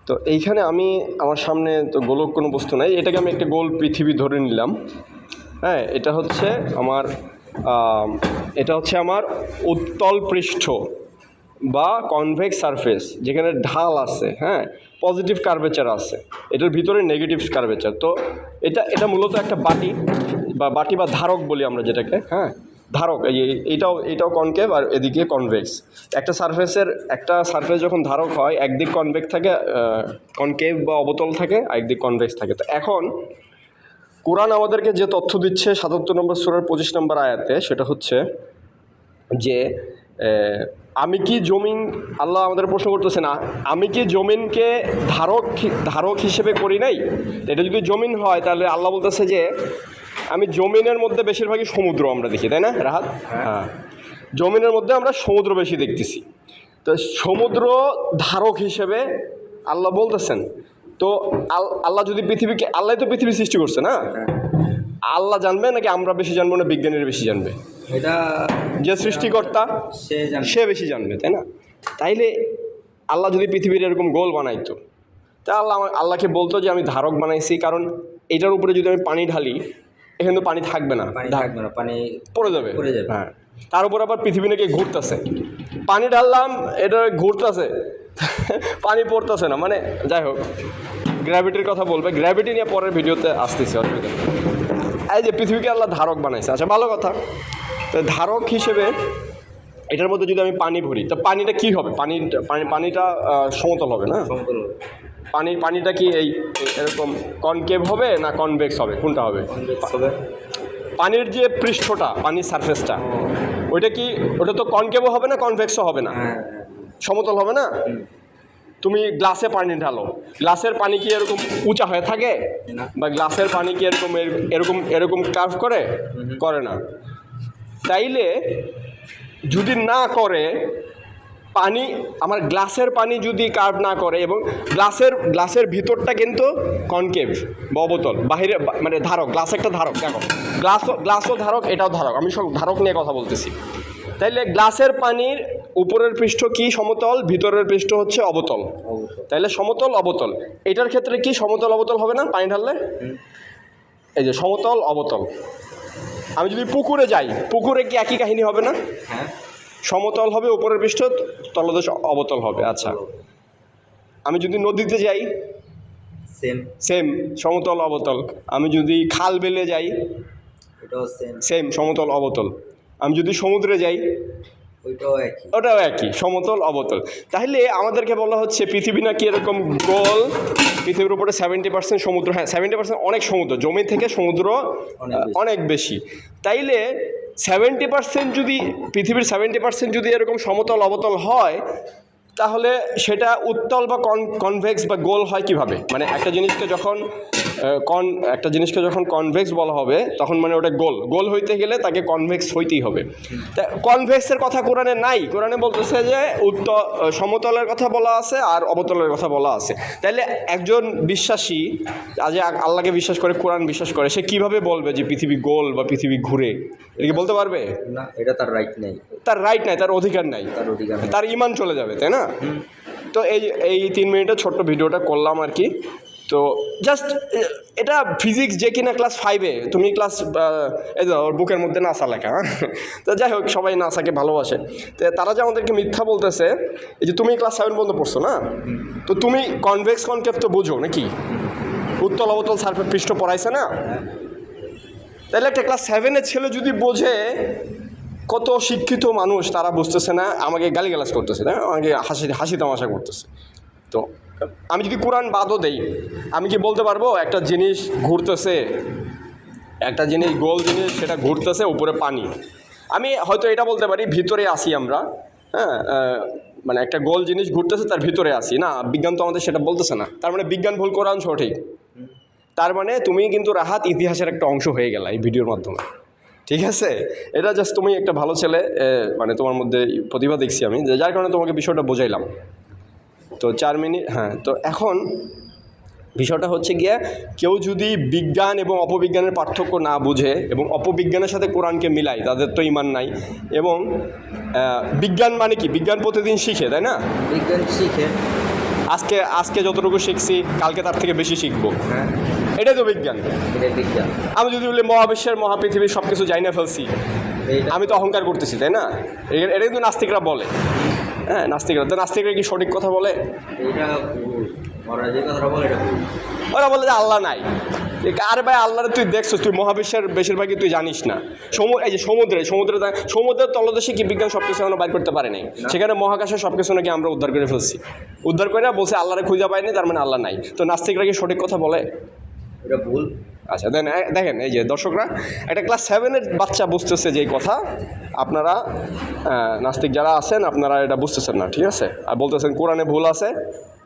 তো এইখানে আমি আমার সামনে তো গোলক কোনো বস্তু নাই, এটাকে আমি একটা গোল পৃথিবী ধরে নিলাম। হ্যাঁ, এটা হচ্ছে আমার উত্তল পৃষ্ঠ বা কনভেক্স সারফেস, যেখানে ঢাল আছে, হ্যাঁ, পজিটিভ কার্ভেচার আছে, এটার ভিতরে নেগেটিভ কার্ভেচার। তো এটা মূলত একটা বাটি বা ধারক বলি আমরা যেটাকে, হ্যাঁ, ধারক। এইটাও কনকেভ আর এদিকে কনভেক্স। একটা সারফেস যখন ধারক হয়, একদিক কনভেক্স থাকে, কনকেভ বা অবতল থাকে, আর একদিক কনভেক্স থাকে। তো এখন কোরআন আমাদেরকে যে তথ্য দিচ্ছে ৭৭ নম্বর সূরার ২৫ নম্বর আয়াতে, সেটা হচ্ছে যে আমি কি জমিন, আল্লাহ আমাদের প্রশ্ন করতেছে না, আমি কি জমিনকে ধারক হিসেবে করি নাই? এটা যদি জমিন হয়, তাহলে আল্লাহ বলতেছে যে আমি জমিনের মধ্যে বেশিরভাগই সমুদ্র আমরা দেখি, তাই না রাহাত? হ্যাঁ, জমিনের মধ্যে আমরা সমুদ্র বেশি দেখতেছি। তো সমুদ্র ধারক হিসেবে আল্লাহ বলতেছেন। তো আল্লাহ যদি আল্লাহ তো পৃথিবী সৃষ্টি করছে না, আল্লাহ জানবে নাকি আমরা বেশি জানবো, না বিজ্ঞানীরা বেশি জানবে? এটা যে সৃষ্টিকর্তা সে বেশি জানবে, তাই না? তাইলে আল্লাহ যদি পৃথিবীর এরকম গোল বানাইতো, তা আল্লাহকে বলতো যে আমি ধারক বানাইছি, কারণ এটার উপরে যদি আমি পানি ঢালি, এখানে তো পানি থাকবে না, পানি পড়ে যাবে। হ্যাঁ, তার উপর আবার পৃথিবী নাকি ঘুরতেছে, পানি ঢাললাম, এটা ঘুরতেছে, পানি পড়তেছে না, মানে যাই হোক, গ্র্যাভিটির কথা বলবে, গ্র্যাভিটি নিয়ে পরের ভিডিওতে আসতেছে, অসুবিধা নেই। এই যে পৃথিবীকে আল্লাহ ধারক বানাইছে, আচ্ছা ভালো কথা। তো ধারক হিসেবে এটার মধ্যে যদি আমি পানি ভরি, তো পানিটা কি হবে? পানিটা সমতল হবে না? পানিটা কি এরকম কনকেভ হবে না কনভেক্স হবে? কোনটা হবে? পানির যে পৃষ্ঠটা, পানির সারফেসটা, ওটা তো কনকেভও হবে না, কনভেক্সও হবে না, সমতল হবে না? তুমি গ্লাসে পানি ঢালো, গ্লাসের পানি কি এরকম উঁচা হয়ে থাকে? বা গ্লাসের পানি কি এরকম কার্ভ করে না? তাইলে যদি না করে, পানি, আমার গ্লাসের পানি যদি কার্ভ না করে, এবং গ্লাসের ভিতরটা কিন্তু কনকেভ বা অবতল, বাহিরে মানে ধারক, গ্লাস একটা ধারক, দেখো গ্লাসও ধারক, এটাও ধারক, আমি সব ধারক নিয়ে কথা বলতেছি। তাইলে গ্লাসের পানির উপরের পৃষ্ঠ কি সমতল, ভিতরের পৃষ্ঠ হচ্ছে অবতল। তাইলে সমতল অবতল, এটার ক্ষেত্রে কি সমতল অবতল হবে না পানি ঢাললে? এই যে সমতল অবতল। আমি যদি পুকুরে যাই, পুকুরে কি একই কাহিনী হবে না? সমতল হবে উপরের পৃষ্ঠ, তলদেশ অবতল হবে। আচ্ছা, আমি যদি নদীতে যাই, সেম সমতল অবতল। আমি যদি খাল বিলে যাই, সেম সমতল অবতল। আমি যদি সমুদ্রে যাই, ওটাও একই, সমতল অবতল। তাহলে আমাদেরকে বলা হচ্ছে পৃথিবী নাকি এরকম গোল, পৃথিবীর উপরে 70% সমুদ্র। হ্যাঁ, 70% অনেক সমুদ্র, জমি থেকে সমুদ্র অনেক বেশি। তাইলে 70% যদি, পৃথিবীর 70% যদি এরকম সমতল অবতল হয়, তাহলে সেটা উত্তল বা কনভেক্স বা গোল হয় কিভাবে? মানে একটা জিনিসকে যখন কনভেক্স বলা হবে, তখন মানে ওটা গোল হইতে গেলে তাকে কনভেক্স হইতেই হবে। তা কনভেক্সের কথা কোরআনে নাই, কোরআনে বলতেছে যে সমতলের কথা বলা আছে আর অবতলের কথা বলা আছে। তাইলে একজন বিশ্বাসী, আজ আল্লাহকে বিশ্বাস করে, কোরআন বিশ্বাস করে, সে কিভাবে বলবে যে পৃথিবী গোল বা পৃথিবী ঘুরে? এটা কি বলতে পারবে? না, এটা তার রাইট নাই, তার অধিকার নাই, তার ঈমান চলে যাবে, তাই না? তো এই 3 মিনিটের ছোট্ট ভিডিওটা করলাম আর কি। তো জাস্ট এটা ফিজিক্স যে কিনা ক্লাস 5-এ, তুমি এই যে ওর বুকের মধ্যে নাসা লেখা, তো যাই হোক, সবাই নাসাকে ভালোবাসে। তো তারা যে আমাদেরকে মিথ্যা বলতেছে, এই যে তুমি ক্লাস 7 পর্যন্ত পড়ছো না, তো তুমি কনভেক্স কনকেভ তো বুঝো নাকি? উত্তল অবতল সারফেস পৃষ্ঠ পড়াইছে না? তাহলে একটা ক্লাস 7-এর ছেলে যদি বোঝে, কত শিক্ষিত মানুষ তারা বুঝতেছে না, আমাকে গালিগালাজ করতেছে, না আমাকে হাসি তামাশা করতেছে। তো আমি যদি কোরআন বাদও দেই, আমি কি বলতে পারবো একটা জিনিস ঘুরতেছে, একটা জিনিস গোল জিনিস, সেটা ঘুরতেছে, উপরে পানি? আমি হয়তো এটা বলতে পারি ভিতরে আসি আমরা, হ্যাঁ, মানে একটা গোল জিনিস ঘুরতেছে, তার ভিতরে আসি না, বিজ্ঞান তো আমাদের সেটা বলতেছে না। তার মানে বিজ্ঞান ভুল, কোরআন সঠিক। তার মানে তুমি কিন্তু রাহাত ইতিহাসের একটা অংশ হয়ে গেলা এই ভিডিওর মাধ্যমে, ঠিক আছে? এটা জাস্ট তুমি একটা ভালো ছেলে, মানে তোমার মধ্যে প্রতিভা দেখছি আমি, যার কারণে তোমাকে বিষয়টা বোঝাইলাম। তো 4 মিনিট, হ্যাঁ। তো এখন বিষয়টা হচ্ছে গিয়ে, কেউ যদি বিজ্ঞান এবং অপবিজ্ঞানের পার্থক্য না বুঝে এবং অপবিজ্ঞানের সাথে কোরআনকে মিলায়, তাদের তো ঈমান নাই। এবং বিজ্ঞান মানে কি? বিজ্ঞান প্রতিদিন শিখে, তাই না? বিজ্ঞান শিখে, আজকে যতটুকু শিখছি কালকে তার থেকে বেশি শিখবো, হ্যাঁ এটাই তো বিজ্ঞান। এটাই বিজ্ঞান। আমি যদি বলি মহাবিশ্বের মহাপৃথিবীর সব কিছু জানি না ফেলছি, এইটা আমি তো অহংকার করতেছি, তাই না? এটা কিন্তু নাস্তিকরা বলে। হ্যাঁ, নাস্তিকরা তো, নাস্তিকরা কি সঠিক কথা বলে? এইটা ভুল, ওরা যে কথাটা বলে এটা ভুল। ওরা বলে যে আল্লাহ নাই। আরে ভাই, আল্লাহরে তুই দেখছিস, তুই মহাবিশ্বের বেশিরভাগই তুই জানিস না। এই যে সমুদ্রের তলদেশে কি বিজ্ঞান সব কিছু এখনো বাইর করতে পারে নাই? সেখানে মহাকাশে সব কিছু নাকি আমরা উদ্ধার করে ফেলছি। উদ্ধার করে বলছে আল্লাহরে খুঁজে পাইনি, তার মানে আল্লাহ নাই। তো নাস্তিকরা কি সঠিক কথা বলে? এটা ভুল। আচ্ছা দেখেন, এই যে দর্শকরা, একটা ক্লাস 7-এর বাচ্চা বুঝতেছে যে এই কথা, আপনারা নাস্তিক যারা আছেন আপনারা এটা বুঝতেছেন না, ঠিক আছে? আর বলতেছেন কোরআনে ভুল আছে,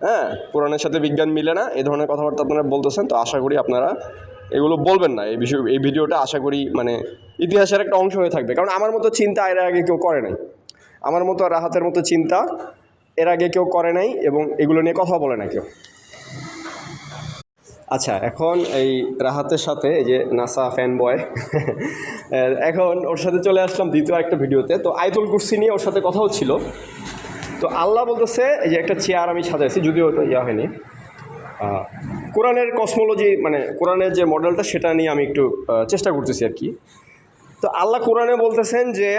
হ্যাঁ, কোরআনের সাথে বিজ্ঞান মিলে না, এই ধরনের কথাবার্তা আপনারা বলতেছেন। তো আশা করি আপনারা এগুলো বলবেন না। এই ভিডিওটা আশা করি মানে ইতিহাসের একটা অংশ হয়ে থাকবে, কারণ আমার মতো চিন্তা এর আগে কেউ করে নাই, আমার মতো রাহাতের মতো চিন্তা এর আগে কেউ করে নাই, এবং এগুলো নিয়ে কথা বলে না কেউ। আচ্ছা, এখন এই রাহাতের সাথে এই যে নাসা ফ্যান বয় এখন ওর সাথে চলে আসলাম দ্বিতীয় একটা ভিডিওতে। তো আয়াতুল কুরসি নিয়ে ওর সাথে কথা হচ্ছিল। তো আল্লাহ বলতেছে এই যে একটা চেয়ার আমি সাজাইছি, যদিও ওটা হয়নি, কোরআনের কসমোলজি মানে কোরআনের যে মডেলটা সেটা নিয়ে আমি একটু চেষ্টা করতেছি আর কি। তো আল্লাহ কোরআনে বলতেছেন যে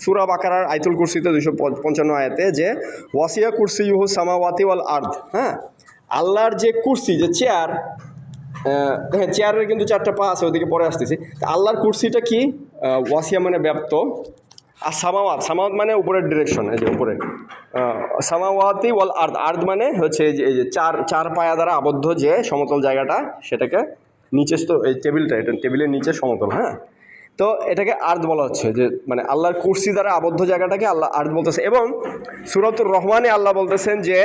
সূরা বাকারার আয়াতুল কুরসিতে 255 আয়াতে যে ওয়াসিয়া কুরসিয়ুহু সামাওয়াতি ওয়াল আরদ। হ্যাঁ, আল্লাহর যে কুরসি, যে চেয়ার, দেখেন চেয়ারের কিন্তু 4টা পা আছে, ওদিকে পরে আসতেছি। আল্লাহর কুরসিটা কি? ওয়াসিয়া মানে ব্যাপ্ত, আর সামাওয়াত মানে উপরের ডিরেকশন, এই যে উপরে সামাওয়াতি ওয়াল আর্দ মানে হচ্ছে এই যে চার পায়া দ্বারা আবদ্ধ যে সমতল জায়গাটা, সেটাকে নিচে তো এই টেবিলটা, এটা টেবিলের নিচে সমতল। হ্যাঁ, তো এটাকে আর্দ বলা হচ্ছে, যে মানে আল্লাহর কুরসি দ্বারা আবদ্ধ জায়গাটাকে আল্লাহ আর্দ বলতেছে। এবং সূরাতুর রহমানে আল্লাহ বলতেছেন যে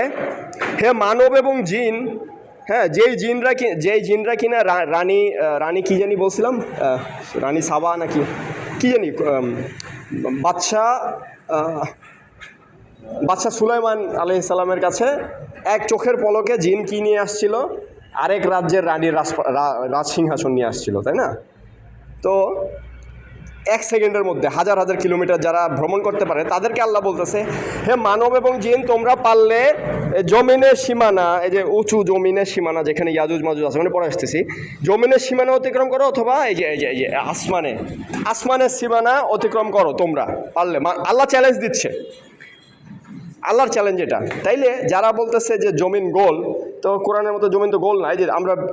হে মানব এবং জিন, হ্যাঁ, যেই জিনরা কিনা রানী কি জানি বলছিলাম, রানী সাবা নাকি কি জানি, বাদশা সুলাইমান আলাইহিস সালামের কাছে এক চোখের পলকে জিন কি নিয়ে আসছিল? আরেক রাজ্যের রানীর রাজসিংহাসন নিয়ে আসছিল, তাই না? তো 1 সেকেন্ডের মধ্যে হাজার হাজার কিলোমিটার যারা ভ্রমণ করতে পারে তাদেরকে আল্লাহ বলতেছে হে মানব এবং জিন, তোমরা পারলে জমিনের সীমানা, এই যে উঁচু জমিনের সীমানা যেখানে ইয়াজুজ মাজুজ আছে, মানে পরে আসতেছি, জমিনের সীমানা অতিক্রম করো, অথবা এই যে আসমানের সীমানা অতিক্রম করো তোমরা পারলে। আল্লাহ চ্যালেঞ্জ দিচ্ছে, আল্লাহর চ্যালেঞ্জ এটা। তাইলে যারা বলতেছে যে জমিন গোল, তো কোরআনের মতো জমিন তো গোল না। এই যে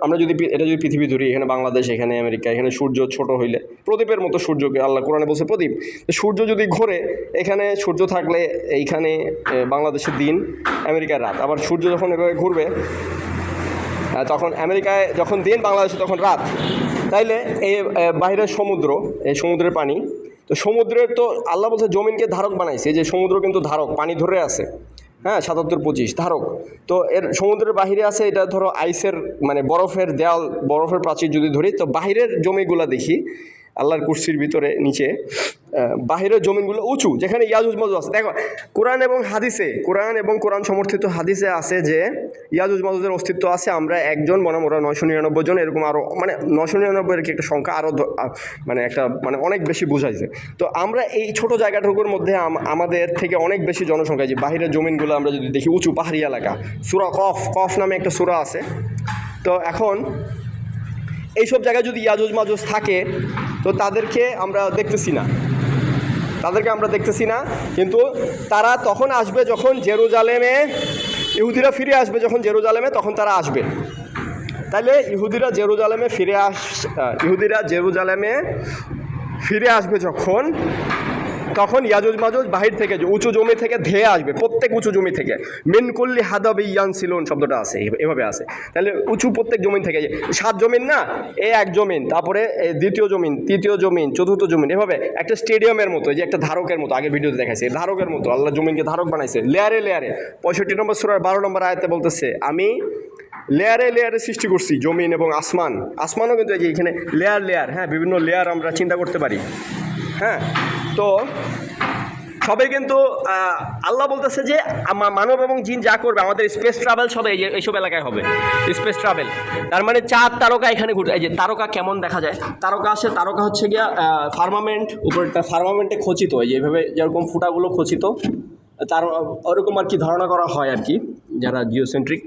আমরা যদি পৃথিবী ধরি, এখানে বাংলাদেশ, এখানে আমেরিকা, এখানে সূর্য ছোট হইলে প্রদীপের মতো সূর্যকে আল্লাহ কোরআনে বলছে প্রদীপ। সূর্য যদি ঘোরে, এখানে সূর্য থাকলে এইখানে বাংলাদেশের দিন, আমেরিকার রাত। আবার সূর্য যখন এভাবে ঘুরবে তখন আমেরিকায় যখন দিন, বাংলাদেশে তখন রাত। তাইলে এই বাইরের সমুদ্র, এই সমুদ্রের পানি, তো সমুদ্রের তো আল্লাহ বলছে জমিনকে ধারক বানাইছে, যে সমুদ্র কিন্তু ধারক, পানি ধরে আছে। হ্যাঁ, 77-25 ধারক। তো এর সমুদ্রের বাহিরে আছে, এটা ধরো আইসের মানে বরফের দেয়াল, বরফের প্রাচীর যদি ধরি, তো বাহিরের জমিগুলা দেখি আল্লাহর কুরসির ভিতরে নিচে বাহিরের জমিনগুলো উঁচু, যেখানে ইয়াজুজ মাজুজ আছে। দেখো কোরআন এবং কোরআন সমর্থিত হাদিসে আছে যে ইয়াজুজ মাজুজের অস্তিত্ব আছে। আমরা একজন বনাম ওরা 999 জন, এরকম আরও মানে 999 কি একটা সংখ্যা, আরও মানে একটা মানে অনেক বেশি বোঝাইছে। তো আমরা এই ছোট জায়গাটুকুর মধ্যে আমাদের থেকে অনেক বেশি জনসংখ্যা, যে বাহিরের জমিনগুলো আমরা যদি দেখি উঁচু পাহাড়ি এলাকা। সূরা কফ নামে একটা সূরা আছে। তো এখন এইসব জায়গায় যদি ইয়াজুজ মাজুজ থাকে, তো তাদেরকে আমরা দেখতেছি না, কিন্তু তারা তখন আসবে যখন জেরুজালেমে ইহুদিরা ফিরে আসবে, যখন জেরুজালেমে তখন তারা আসবে। তাইলে ইহুদিরা জেরুজালেমে ফিরে আসবে যখন, তখন ইয়াজুজ মাজুজ বাহির থেকে উঁচু জমি থেকে ধেয়ে আসবে, প্রত্যেক উঁচু জমি থেকে। মিনকুল্লি হাদাবি ইয়ানসিলুন শব্দটা আছে, এভাবে আছে। তাহলে উঁচু প্রত্যেক জমিন থেকে, 7 জমিন না, এই 1 জমিন, তারপরে দ্বিতীয় জমিন, তৃতীয় জমিন, চতুর্থ জমিন, এভাবে একটা স্টেডিয়ামের মতো, যে একটা ধারকের মতো, আগের ভিডিওতে দেখাইছে, ধারকের মতো আল্লাহ জমিনকে ধারক বানাইছে লেয়ারে লেয়ারে। 65 নম্বর সূরার 12 নম্বর আয়াতে বলতেছে আমি লেয়ারে সৃষ্টি করছি জমিন এবং আসমানও কিন্তু এই যে এখানে লেয়ার, হ্যাঁ, বিভিন্ন লেয়ার আমরা চিন্তা করতে পারি। হ্যাঁ, তো সবাই কিন্তু আল্লাহ বলতেছে যে মানব এবং জিন যা করবে, আমাদের স্পেস ট্রাভেল সবাই এইসব এলাকায় হবে, স্পেস ট্রাভেল। তার মানে 4 তারকা এখানে ঘুরতে। এই যে তারকা কেমন দেখা যায়, তারকা হচ্ছে গিয়া ফার্মামেন্ট, উপরটা ফার্মামেন্টে খচিত, এই যে এভাবে যেরকম ফুটাগুলো খচিত, তার ওরকম আর কি ধারণা করা হয় আর কি। যারা জিওসেন্ট্রিক,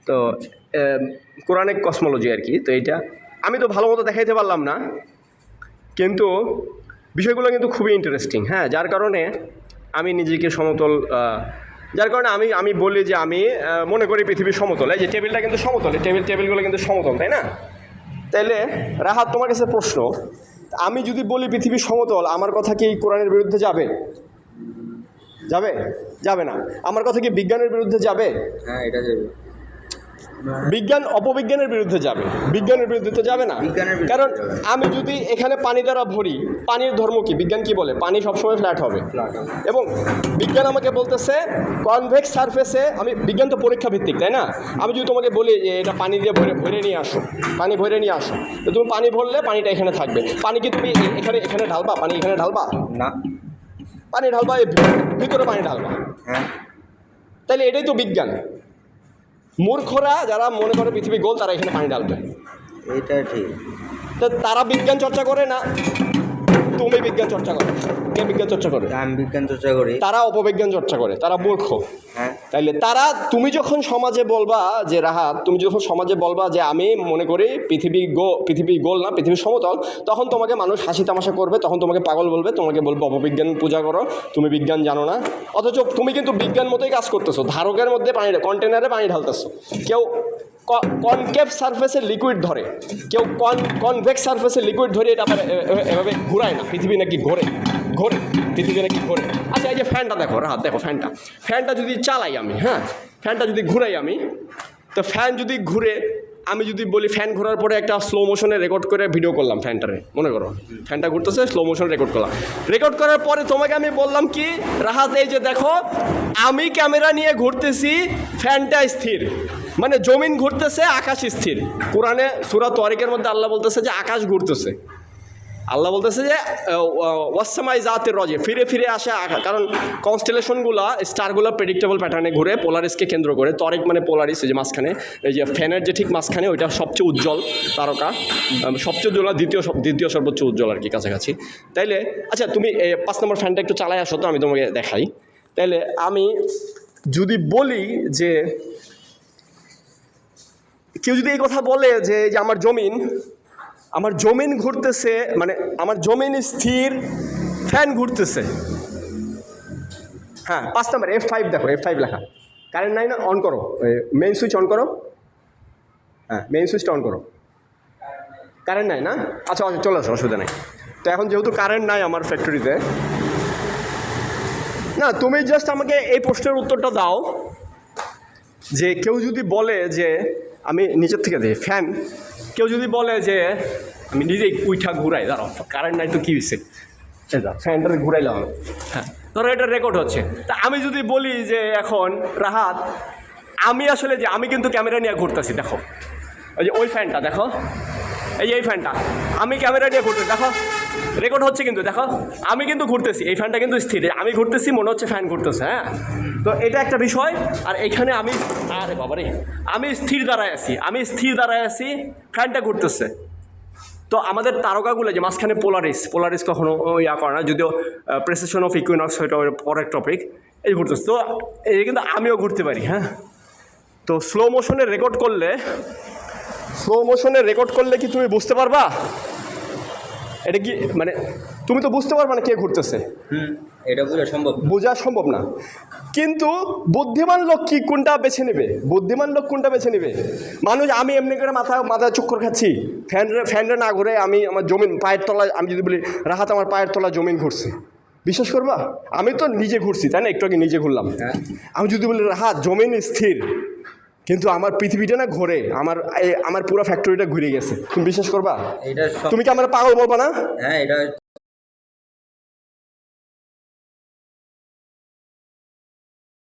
তো কোরআনিক কসমোলজি আর কি। তো এইটা আমি তো ভালো মতো দেখাইতে পারলাম না, কিন্তু বিষয়গুলো কিন্তু খুবই ইন্টারেস্টিং। হ্যাঁ, যার কারণে আমি নিজেকে সমতল, যার কারণে আমি বলি যে আমি মনে করি পৃথিবীর সমতল। এই যে টেবিলটা কিন্তু সমতল, এই টেবিলগুলো কিন্তু সমতল, তাই না? তাইলে রাহাত, তোমার কাছে প্রশ্ন, আমি যদি বলি পৃথিবী সমতল, আমার কথা কি কোরআনের বিরুদ্ধে যাবে? যাবে? যাবে না। আমার কথা কি বিজ্ঞানের বিরুদ্ধে যাবে? হ্যাঁ, এটা যাবে। বিজ্ঞান অপবিজ্ঞানের বিরুদ্ধে যাবে, বিজ্ঞানের বিরুদ্ধে তো যাবে না। বিজ্ঞানের বিরুদ্ধে কারণ যাবে। আমি যদি এখানে পানি দ্বারা ভরি, পানির ধর্ম কি? বিজ্ঞান কি বলে? পানি সবসময় ফ্ল্যাট হবে। এবং বিজ্ঞান আমাকে বলতেছে কনভেক্স সারফেসে, আমি বিজ্ঞান তো পরীক্ষা ভিত্তিক, তাই না? আমি যদি তোমাকে বলি যে এটা পানি দিয়ে ভরে নিয়ে আসো, পানি ভরে নিয়ে আসো, তো তুমি পানি ভরলে পানিটা এখানে থাকবে। পানি কি তুমি এখানে ঢালবা? পানি এখানে ঢালবা না। পানি ঢালবা, ভিতরে পানি ঢালবা। হ্যাঁ, তাহলে এটাই তো বিজ্ঞান। মূর্খরা যারা মনে করে পৃথিবী গোল, তারা এখানে পানি ঢালবে। এটা ঠিক। তো তারা বিজ্ঞান চর্চা করে না, তুমি বিজ্ঞান চর্চা করো। কে বিজ্ঞান চর্চা করে? আমি বিজ্ঞান চর্চা করি। তারা অপবিজ্ঞান চর্চা করে, তারা মূর্খ। হ্যাঁ, তাইলে তুমি যখন সমাজে বলবা যে রাহাত, তুমি যখন সমাজে বলবা যে আমি মনে করি পৃথিবী গোল না, পৃথিবী সমতল, তখন তোমাকে মানুষ হাসি তামাশা করবে, তখন তোমাকে পাগল বলবে, তোমাকে বলবে অপবিজ্ঞান পূজা করো, তুমি বিজ্ঞান জানো না। অথচ তুমি কিন্তু বিজ্ঞান মতোই কাজ করতেছো, ধারকের মধ্যে কন্টেনারে পানি ঢালতেছো। কেউ কনকেভ সারফেসে লিকুইড ধরে, কেউ কনভেক্স সারফেসে লিকুইড ধরে, এটা আবার এভাবে ঘুরায় না। পৃথিবী নাকি ঘোরে, পৃথিবী নাকি ঘোরে। আচ্ছা, এই যে ফ্যানটা দেখো রাহাত, দেখো ফ্যানটা যদি চালাই আমি, হ্যাঁ, ফ্যানটা যদি ঘুরাই আমি, তো ফ্যান যদি ঘুরে, আমি যদি বলি ফ্যান ঘোরার পরে একটা স্লো মোশনে রেকর্ড করে ভিডিও করলাম ফ্যানটারে, মনে করো ফ্যানটা ঘুরতেছে, স্লো মোশনে রেকর্ড করলাম। রেকর্ড করার পরে তোমাকে আমি বললাম কি রাহাত, এই যে দেখো আমি ক্যামেরা নিয়ে ঘুরতেছি, ফ্যানটা স্থির, মানে জমিন ঘুরতেছে, আকাশ স্থির। কোরআনে সূরা তারিকের মধ্যে আল্লাহ বলতেছে যে আকাশ ঘুরতেছে। আল্লাহ বলতেছে যে ওয়াসসামাই জাতের রজে, ফিরে ফিরে আসে আকাশ। কারণ কনস্টেলেশনগুলো, স্টারগুলো প্রেডিক্টেবল প্যাটার্নে ঘুরে, পোলারিসকে কেন্দ্র করে। তরিক মানে পোলারিস, এই যে মাঝখানে, এই যে ফ্যানের যে ঠিক মাঝখানে, ওইটা সবচেয়ে উজ্জ্বল তারকা, সবচেয়ে উজ্জ্বল, দ্বিতীয় সর্বোচ্চ উজ্জ্বল আর কি, কাছাকাছি। তাইলে আচ্ছা, তুমি 5 নম্বর ফ্যানটা একটু চালাই আসো তো, আমি তোমাকে দেখাই। তাইলে আমি যদি বলি যে, কেউ যদি এই কথা বলে যে আমার জমিন ঘুরতেছে, মানে আমার জমিন স্থির, ফ্যান ঘুরতেছে। হ্যাঁ, 5 নম্বর F5 দেখো, F5 লেখা। কারেন্ট নাই না? অন করো, মেইন সুইচ অন করো। হ্যাঁ, মেইন সুইচটা অন করো। কারেন্ট নাই না? আচ্ছা, চলে আসো, অসুবিধা নাই। তো এখন যেহেতু কারেন্ট নাই আমার ফ্যাক্টরিতে, না, তুমি জাস্ট আমাকে এই প্রশ্নের উত্তরটা দাও যে কেউ যদি বলে যে, আমি নিচের থেকে দিই ফ্যান, কেউ যদি বলে যে আমি নিজেই উইঠা ঘুরাই, দাঁড়াও কারেন্ট নাই তো কী হয়েছে, ফ্যানটা ঘুরাইলাম। হ্যাঁ, ধরো এটা রেকর্ড হচ্ছে। তা আমি যদি বলি যে এখন রাহাত, আমি কিন্তু ক্যামেরা নিয়ে ঘুরতেছি, দেখো ওই যে ওই ফ্যানটা দেখো, এই ফ্যানটা আমি ক্যামেরা নিয়ে ঘুরতেছি, দেখো রেকর্ড হচ্ছে কিন্তু, দেখো আমি কিন্তু ঘুরতেছি, এই ফ্যানটা কিন্তু স্থির, আমি ঘুরতেছি, মনে হচ্ছে ফ্যান ঘুরতেছে। হ্যাঁ, তো এটা একটা বিষয়। আর এইখানে আরে বাবারে, আমি স্থির দাঁড়ায় আছি, ফ্যানটা ঘুরতেছে। তো আমাদের তারকাগুলো যে মাঝখানে পোলারিস কখনো ইয়া করে না, যদিও প্রেসেশন অফ ইকুইনক্স হয়তো পরের টপিক, এই ঘুরতেছে। তো এই কিন্তু আমিও ঘুরতে পারি। হ্যাঁ, তো স্লো মোশনে রেকর্ড করলে কি তুমি বুঝতে পারবা? এটা কি মানে তুমি তো বুঝতে পারবা না কে ঘুরতেছে? এটা বোঝা সম্ভব না। কিন্তু বুদ্ধিমান লোক কোনটা বেছে নেবে? মানুষ, আমি এমনি করে মাথায় চক্কর খাচ্ছি, ফ্যানরে না ঘুরে আমি আমার জমিন পায়ের তলায়, আমি যদি বলি রাহাত আমার পায়ের তলা জমিন ঘুরছে, বিশ্বাস করবা? আমি তো নিজে ঘুরছি, তাই না? একটু আগে নিজে ঘুরলাম। আমি যদি বলি রাহাত জমিন স্থির, কিন্তু আমার পৃথিবীটা না ঘোরে, আমার পুরো ফ্যাক্টরিটা ঘুরে গেছে, তুমি বিশ্বাস করবা? তুমি কি আমার পাগল বলবা না? হ্যাঁ, এটা